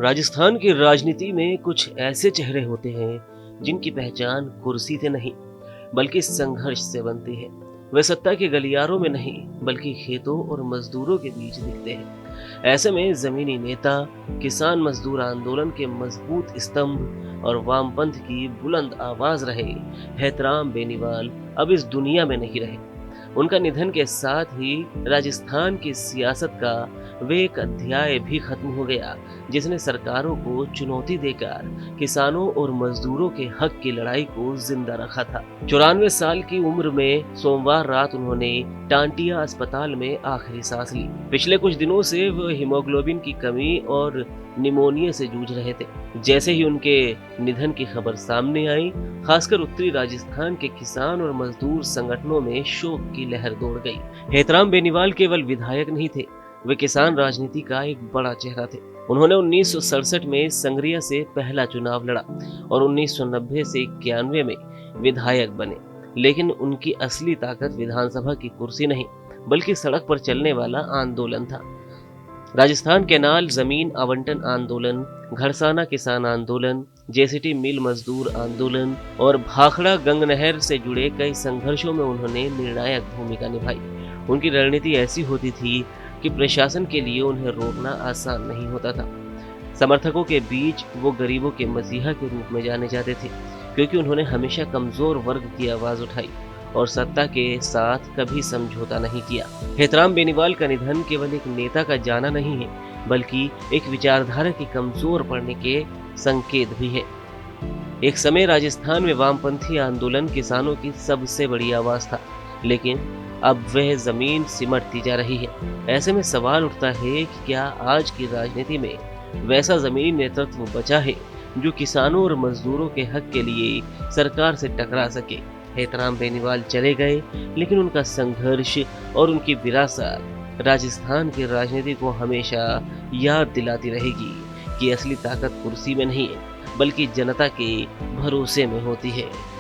राजस्थान की राजनीति में कुछ ऐसे चेहरे होते हैं जिनकी पहचान कुर्सी से नहीं बल्कि संघर्ष से बनती है। वे सत्ता के गलियारों में नहीं बल्कि खेतों और मजदूरों के बीच दिखते हैं। ऐसे में जमीनी नेता, किसान मजदूर आंदोलन के मजबूत स्तंभ और वामपंथ की बुलंद आवाज रहे हैतराम बेनीवाल अब इस दुनिया में नहीं रहे। उनका निधन के साथ ही राजस्थान की सियासत का वे एक अध्याय भी खत्म हो गया जिसने सरकारों को चुनौती देकर किसानों और मजदूरों के हक की लड़ाई को जिंदा रखा था। 94 साल की उम्र में सोमवार रात उन्होंने टांटिया अस्पताल में आखिरी सांस ली। पिछले कुछ दिनों से वो हीमोग्लोबिन की कमी और निमोनिया से जूझ रहे थे। जैसे ही उनके निधन की खबर सामने आई, खासकर उत्तरी राजस्थान के किसान और मजदूर संगठनों में शोक की लहर दौड़ गई। हैतराम बेनीवाल केवल विधायक नहीं थे, वे किसान राजनीति का एक बड़ा चेहरा थे। उन्होंने 1967 में संगरिया से पहला चुनाव लड़ा और 1990 से 91 में विधायक बने। लेकिन उनकी असली ताकत विधानसभा की कुर्सी नहीं बल्कि सड़क पर चलने वाला आंदोलन था। राजस्थान कैनाल जमीन आवंटन आंदोलन, घरसाना किसान आंदोलन, जेसीटी मिल मजदूर आंदोलन और भाखड़ा गंग नहर से जुड़े कई संघर्षों में उन्होंने निर्णायक भूमिका निभाई। उनकी रणनीति ऐसी होती थी कि प्रशासन के लिए उन्हें रोकना आसान नहीं होता था। समर्थकों के बीच वो गरीबों के मसीहा के रूप में जाने जाते थे क्योंकि उन्होंने हमेशा कमजोर वर्ग की आवाज उठाई और सत्ता के साथ कभी समझौता नहीं किया। हैतराम बेनीवाल का निधन केवल एक नेता का जाना नहीं है बल्कि एक विचारधारा के कमजोर पड़ने के संकेत भी है। एक समय राजस्थान में वामपंथी आंदोलन किसानों की सबसे बड़ी आवाज था, लेकिन अब वह जमीन सिमटती जा रही है। ऐसे में सवाल उठता है कि क्या आज की राजनीति में वैसा जमीनी नेतृत्व बचा है जो किसानों और मजदूरों के हक के लिए सरकार से टकरा सके। हैतराम बेनीवाल चले गए, लेकिन उनका संघर्ष और उनकी विरासत राजस्थान की राजनीति को हमेशा याद दिलाती रहेगी कि असली ताकत कुर्सी में नहीं है बल्कि जनता के भरोसे में होती है।